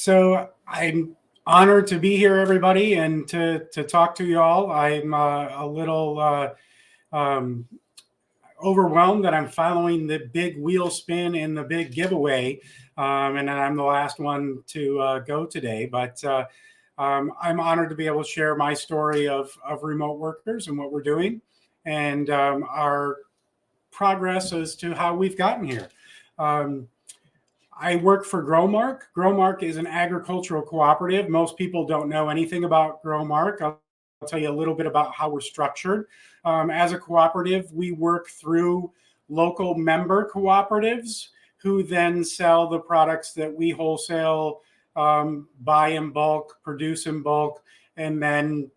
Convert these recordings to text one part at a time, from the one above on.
So I'm honored to be here, everybody, and to talk to you all. I'm a little um, overwhelmed that I'm following the big wheel spin and the big giveaway, and I'm the last one to go today. But I'm honored to be able to share my story of remote workers and what we're doing, and our progress as to how we've gotten here. Um, I work for Growmark. Growmark is an agricultural cooperative. Most people don't know anything about Growmark. I'll tell you a little bit about how we're structured. As a cooperative, we work through local member cooperatives who then sell the products that we wholesale, buy in bulk, produce in bulk, and then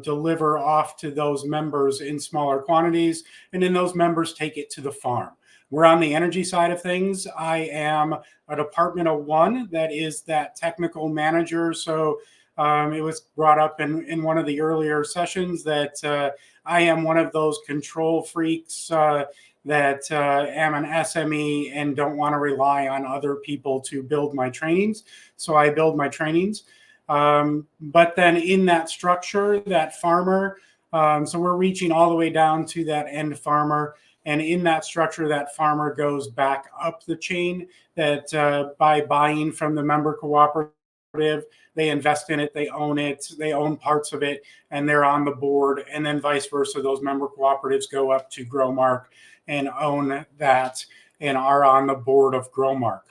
deliver off to those members in smaller quantities. And then those members take it to the farm. We're on the energy side of things. I am a department of one that is that technical manager. So it was brought up in one of the earlier sessions that I am one of those control freaks that am an SME and don't want to rely on other people to build my trainings. So I build my trainings. But then in that structure, that farmer, so we're reaching all the way down to that end farmer. And in that structure, that farmer goes back up the chain that by buying from the member cooperative, they invest in it, they own parts of it, and they're on the board. And then vice versa, those member cooperatives go up to Growmark and own that and are on the board of Growmark.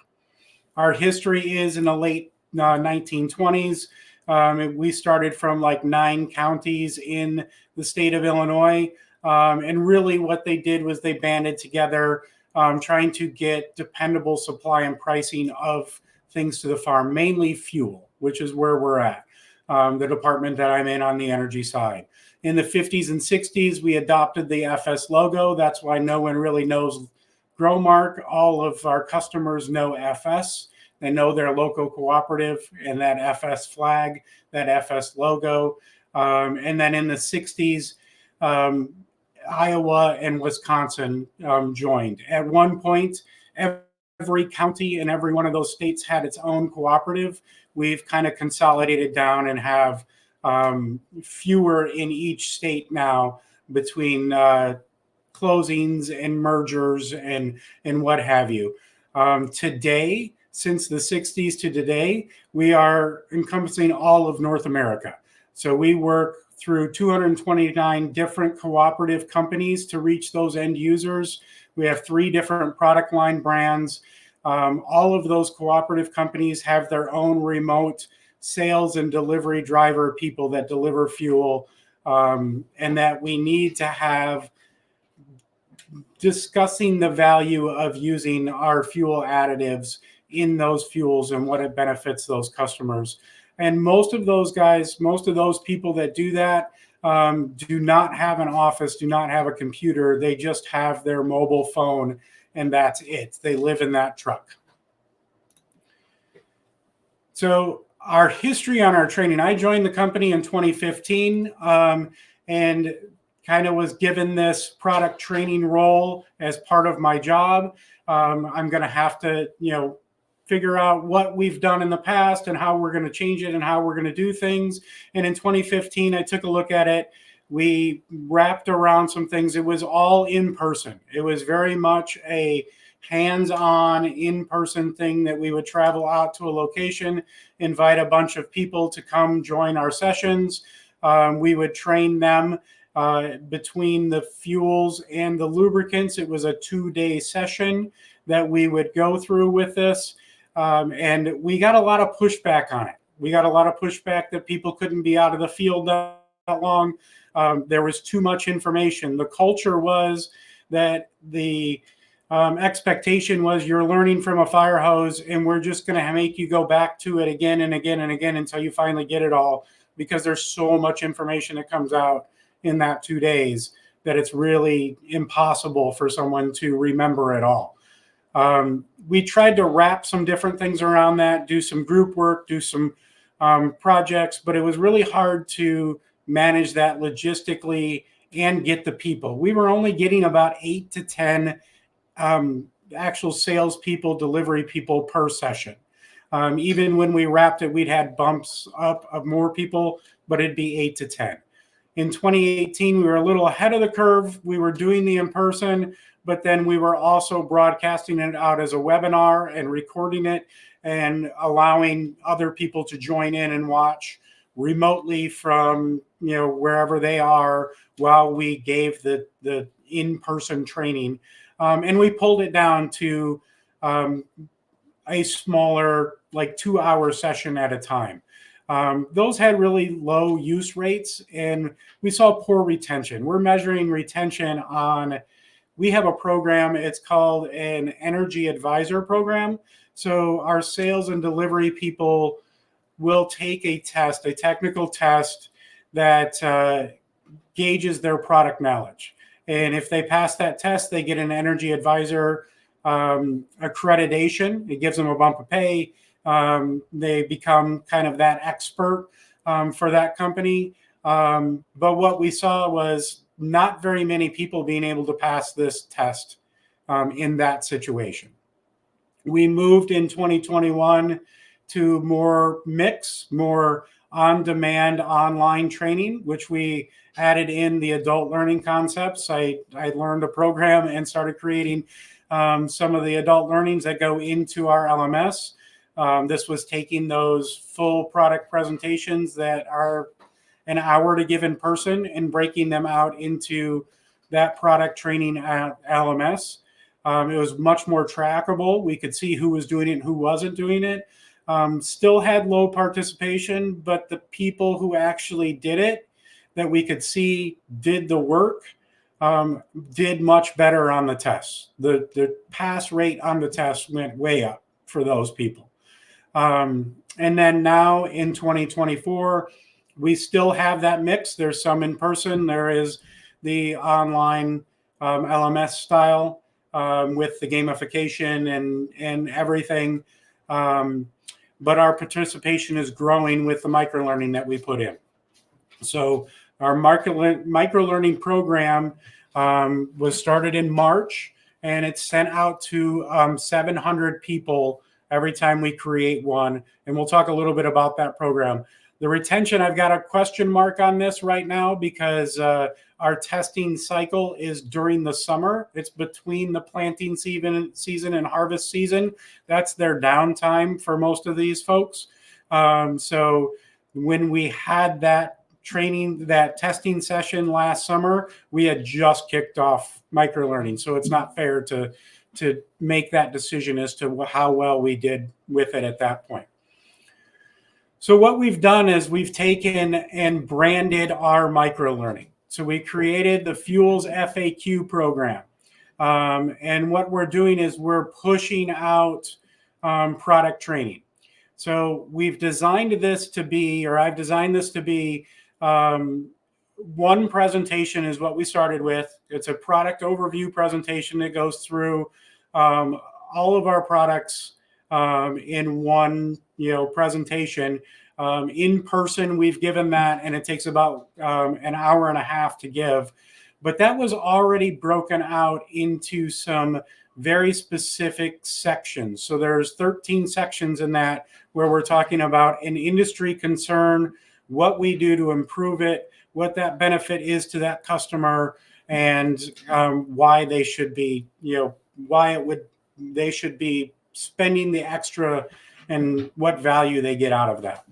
Our history is in the late 1920s. We started from like 9 counties in the state of Illinois. And really what they did was they banded together, trying to get dependable supply and pricing of things to the farm, mainly fuel, which is where we're at, the department that I'm in on the energy side. In the 50s and 60s, we adopted the FS logo. That's why no one really knows Growmark. All of our customers know FS. They know their local cooperative and that FS flag, that FS logo. And then in the 60s, Iowa and Wisconsin joined. At one point, every county in every one of those states had its own cooperative. We've kind of consolidated down and have fewer in each state now between closings and mergers and what have you. Today, since the 60s to today, we are encompassing all of North America. So we work through 229 different cooperative companies to reach those end users. We have 3 different product line brands. All of those cooperative companies have their own remote sales and delivery driver people that deliver fuel, and that we need to have discussing the value of using our fuel additives in those fuels and what it benefits those customers. And most of those guys, most of those people that do that do not have an office, do not have a computer. They just have their mobile phone and that's it. They live in that truck. So our history on our training, I joined the company in 2015 and kind of was given this product training role as part of my job. I'm going to have to, figure out what we've done in the past and how we're going to change it and how we're going to do things. And in 2015, I took a look at it. We wrapped around some things. It was all in person. It was very much a hands-on, in-person thing that we would travel out to a location, invite a bunch of people to come join our sessions. We would train them between the fuels and the lubricants. It was a 2-day session that we would go through with this. And we got a lot of pushback on it. We got a lot of pushback that people couldn't be out of the field that long. There was too much information. The culture was that the expectation was you're learning from a fire hose and we're just going to make you go back to it again and again and again until you finally get it all, because there's so much information that comes out in that 2 days that it's really impossible for someone to remember it all. We tried to wrap some different things around that, do some group work, do some projects, but it was really hard to manage that logistically and get the people. We were only getting about 8 to 10 actual salespeople, delivery people per session. Even when we wrapped it, we'd had bumps up of more people, but it'd be 8 to 10. In 2018, we were a little ahead of the curve. We were doing the in-person, but then we were also broadcasting it out as a webinar and recording it and allowing other people to join in and watch remotely from wherever they are while we gave the in-person training. And we pulled it down to a smaller, like 2-hour session at a time. Those had really low use rates, and we saw poor retention. We're measuring retention on, we have a program, it's called an Energy Advisor program. So our sales and delivery people will take a test, a technical test that gauges their product knowledge. And if they pass that test, they get an Energy Advisor accreditation. It gives them a bump of pay. They become kind of that expert for that company. But what we saw was not very many people being able to pass this test in that situation. We moved in 2021 to more mix, more on-demand online training, which we added in the adult learning concepts. I learned a program and started creating some of the adult learnings that go into our LMS. This was taking those full product presentations that are an hour to give in person and breaking them out into that product training at LMS. It was much more trackable. We could see who was doing it and who wasn't doing it. Still had low participation, but the people who actually did it, that we could see did the work, did much better on the tests. The pass rate on the test went way up for those people. And then now in 2024, we still have that mix. There's some in person. There is the online LMS style with the gamification and everything. But our participation is growing with the microlearning that we put in. So our microlearning program was started in March, and it's sent out to 700 people every time we create one. And we'll talk a little bit about that program. The retention, I've got a question mark on this right now because our testing cycle is during the summer. It's between the planting season and harvest season. That's their downtime for most of these folks. So when we had that training, that testing session last summer, we had just kicked off microlearning. So it's not fair to make that decision as to how well we did with it at that point. So what we've done is we've taken and branded our microlearning. So we created the Fuels FAQ program. And what we're doing is we're pushing out product training. So we've designed this to be, or I've designed this to be, one presentation is what we started with. It's a product overview presentation that goes through all of our products in one presentation. In person, we've given that, and it takes about an hour and a half to give. But that was already broken out into some very specific sections. So there's 13 sections in that where we're talking about an industry concern, what we do to improve it, what that benefit is to that customer, and why they should be, they should be spending the extra and what value they get out of that.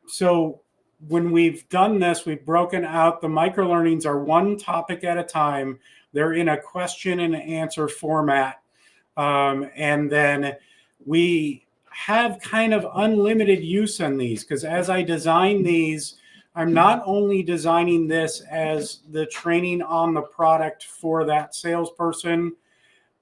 So when we've done this, we've broken out the microlearnings are one topic at a time. They're in a question and answer format. And then we have kind of unlimited use on these, because as I design these, I'm not only designing this as the training on the product for that salesperson,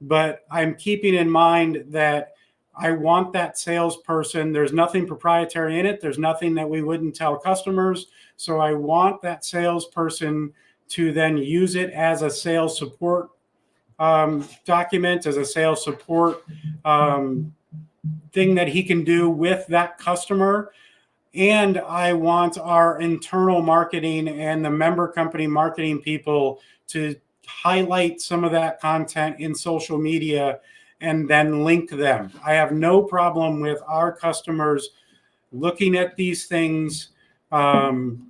but I'm keeping in mind that I want that salesperson, there's nothing proprietary in it. There's nothing that we wouldn't tell customers. So I want that salesperson to then use it as a sales support document, as a sales support thing that he can do with that customer. And I want our internal marketing and the member company marketing people to highlight some of that content in social media and then link them. I have no problem with our customers looking at these things, being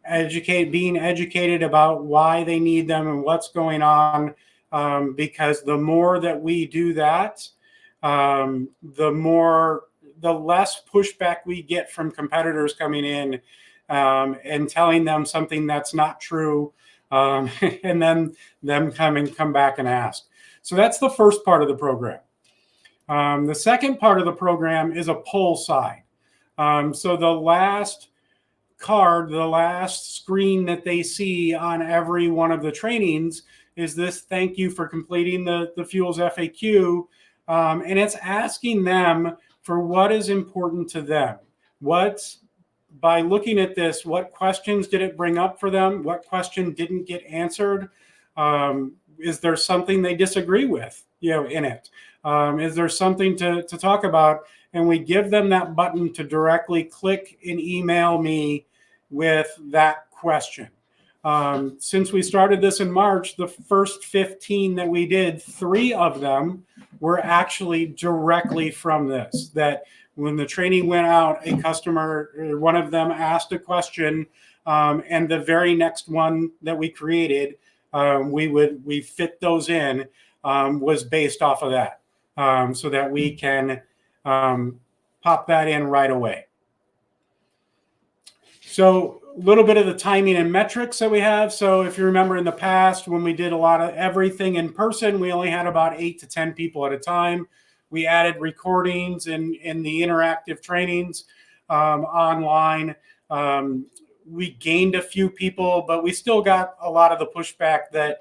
educated about why they need them and what's going on, because the more that we do that, the less pushback we get from competitors coming in and telling them something that's not true, and then them come back and ask. So that's the first part of the program. The second part of the program is a pull side. So the last card, the last screen that they see on every one of the trainings is this: thank you for completing the fuels FAQ. And it's asking them for what is important to them. By looking at this, what questions did it bring up for them? What question didn't get answered? Is there something they disagree with, in it? Is there something to talk about? And we give them that button to directly click and email me with that question. Since we started this in March, the first 15 that we did, 3 of them were actually directly from this. That when the training went out, a customer, one of them asked a question, and the very next one that we created, we fit those in, was based off of that, so that we can pop that in right away. So a little bit of the timing and metrics that we have. So if you remember in the past, when we did a lot of everything in person, we only had about 8 to 10 people at a time. We added recordings in the interactive trainings online. We gained a few people, but we still got a lot of the pushback that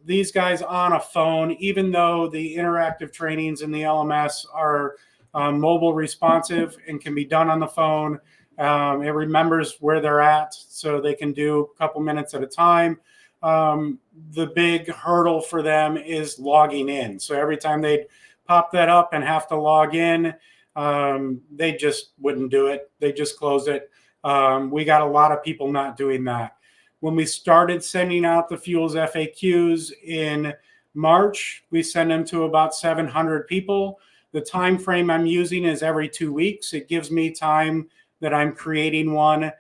these guys on a phone, even though the interactive trainings in the LMS are mobile responsive and can be done on the phone, it remembers where they're at, so they can do a couple minutes at a time. The big hurdle for them is logging in. So every time they'd pop that up and have to log in, they just wouldn't do it. They just close it. We got a lot of people not doing that. When we started sending out the fuels FAQs in March, we send them to about 700 people. The time frame I'm using is every 2 weeks. It gives me time that I'm creating one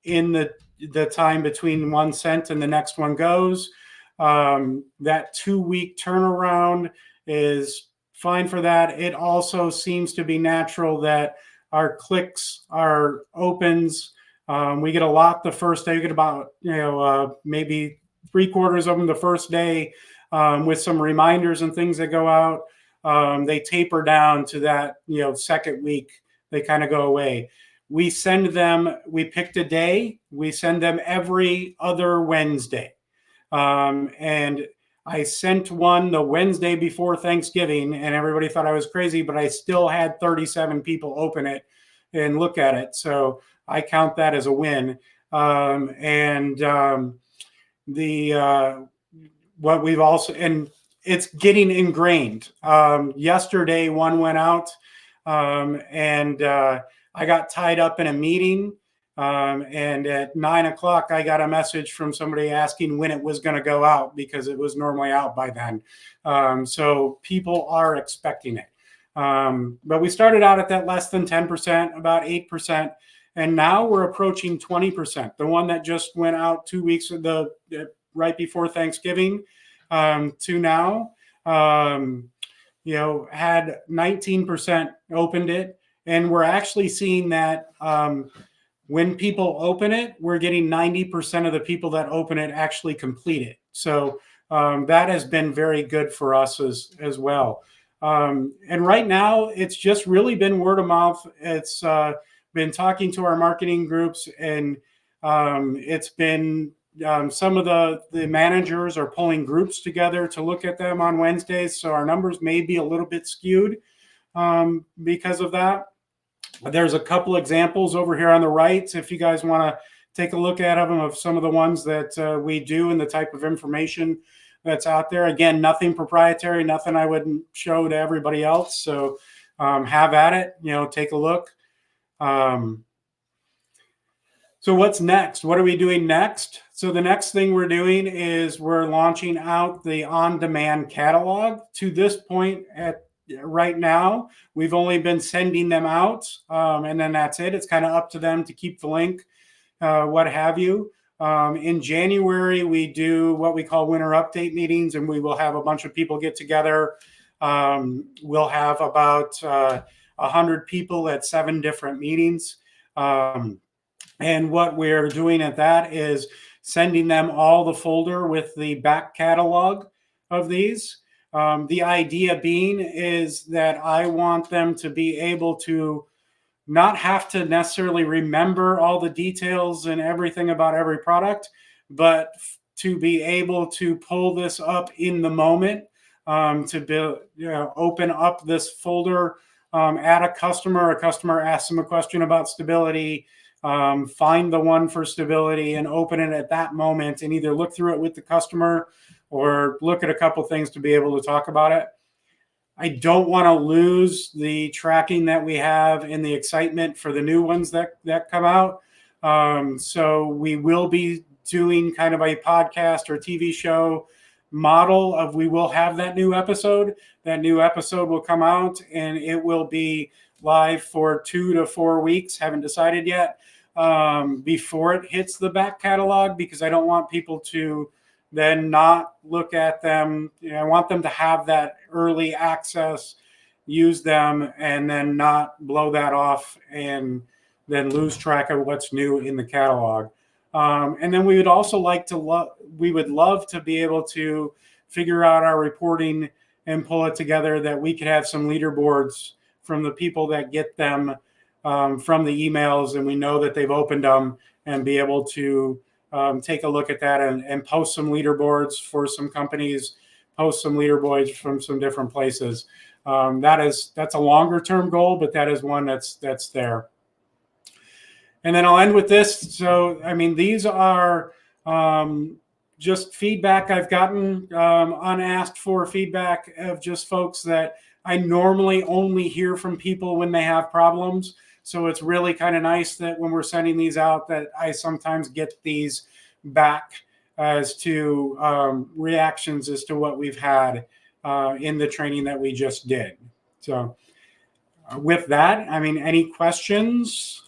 in the time between one sent and the next one goes. That 2-week turnaround is fine for that. It also seems to be natural that our clicks, our opens, we get a lot the first day. We get about maybe 3/4 of them the first day, with some reminders and things that go out. They taper down to that second week. They kind of go away. We send them, we picked a day, we send them every other Wednesday. And I sent one the Wednesday before Thanksgiving, and everybody thought I was crazy, but I still had 37 people open it and look at it. So I count that as a win. What we've also, and it's getting ingrained. Yesterday, one went out, and I got tied up in a meeting. And at 9 o'clock, I got a message from somebody asking when it was going to go out, because it was normally out by then. So people are expecting it. But we started out at that less than 10%, about 8%. And now we're approaching 20%. The one that just went out 2 weeks right before Thanksgiving to now, had 19% opened it. And we're actually seeing that when people open it, we're getting 90% of the people that open it actually complete it. So that has been very good for us as well. And right now, it's just really been word of mouth. It's been talking to our marketing groups, and it's been some of the managers are pulling groups together to look at them on Wednesdays. So our numbers may be a little bit skewed because of that. There's a couple examples over here on the right, if you guys want to take a look at them, of some of the ones that we do and the type of information that's out there. Again, nothing proprietary, nothing I wouldn't show to everybody else. So have at it, take a look. So what's next? What are we doing next? So the next thing we're doing is we're launching out the on-demand catalog. To this point, right now, we've only been sending them out, and then that's it. It's kind of up to them to keep the link, what have you. In January, we do what we call winter update meetings, and we will have a bunch of people get together. We'll have about 100 people at 7 different meetings. And what we're doing at that is sending them all the folder with the back catalog of these. The idea being is that I want them to be able to not have to necessarily remember all the details and everything about every product, but to be able to pull this up in the moment, to open up this folder at a customer asks them a question about stability, find the one for stability and open it at that moment and either look through it with the customer or look at a couple things to be able to talk about it. I don't want to lose the tracking that we have and the excitement for the new ones that come out. So we will be doing kind of a podcast or TV show model of, we will have that new episode. That new episode will come out and it will be live for 2 to 4 weeks. Haven't decided yet, before it hits the back catalog, because I don't want people to then not look at them. I want them to have that early access, use them, and then not blow that off and then lose track of what's new in the catalog. And then we would also like to we would love to be able to figure out our reporting and pull it together, that we could have some leaderboards from the people that get them from the emails, and we know that they've opened them, and be able to take a look at that and post some leaderboards for some companies, post some leaderboards from some different places. That's a longer term goal, but that is one that's there. And then I'll end with this. So, I mean, these are just feedback I've gotten, unasked for feedback of just folks that I normally only hear from people when they have problems. So it's really kind of nice that when we're sending these out, that I sometimes get these back as to reactions as to what we've had in the training that we just did. So with that, I mean, any questions?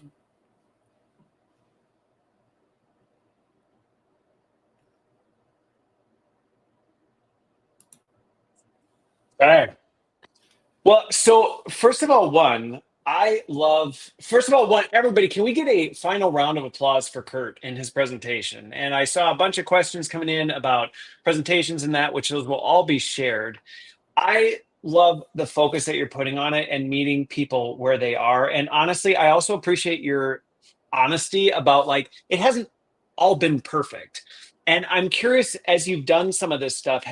Okay. Well, so first of all, everybody, can we get a final round of applause for Curt and his presentation? And I saw a bunch of questions coming in about presentations and that, which those will all be shared. I love the focus that you're putting on it and meeting people where they are. And honestly, I also appreciate your honesty about, like, it hasn't all been perfect. And I'm curious, as you've done some of this stuff,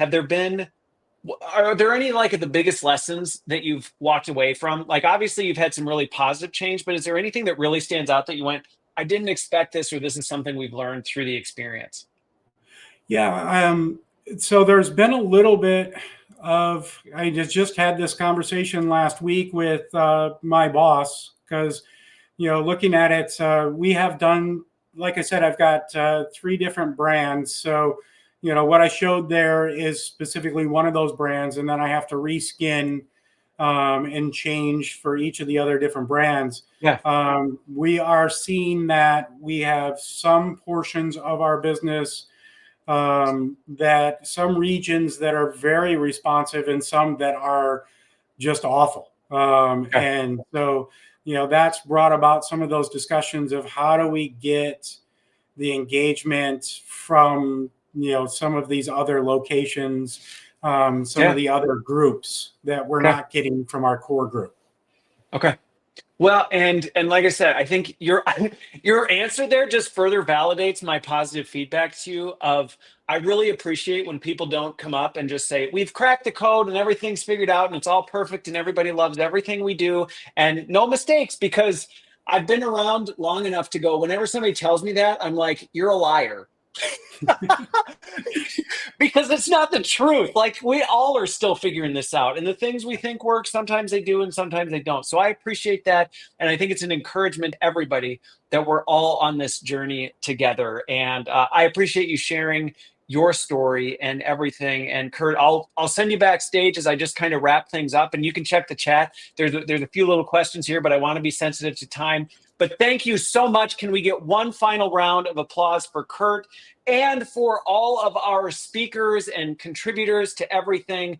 are there any, like, the biggest lessons that you've walked away from? Like, obviously you've had some really positive change, but is there anything that really stands out that you went, I didn't expect this, or this is something we've learned through the experience? Yeah. So there's been a little bit of, I just had this conversation last week with my boss, because, looking at it, we have done, like I said, I've got 3 different brands. So, what I showed there is specifically one of those brands, and then I have to reskin and change for each of the other different brands. Yeah. We are seeing that we have some portions of our business, that some regions that are very responsive and some that are just awful. And so, that's brought about some of those discussions of how do we get the engagement from, some of these other locations, some of the other groups that we're not getting from our core group. Okay. Well, and like I said, I think your answer there just further validates my positive feedback to you of, I really appreciate when people don't come up and just say, we've cracked the code and everything's figured out and it's all perfect and everybody loves everything we do and no mistakes, because I've been around long enough to go, whenever somebody tells me that, I'm like, you're a liar. Because it's not the truth. Like, we all are still figuring this out, and the things we think work, sometimes they do and sometimes they don't. So I appreciate that, and I think it's an encouragement to everybody that we're all on this journey together. And I appreciate you sharing your story and everything. And Curt, I'll send you backstage as I just kind of wrap things up, and you can check the chat. There's a few little questions here, but I want to be sensitive to time. But thank you so much. Can we get one final round of applause for Curt and for all of our speakers and contributors to everything?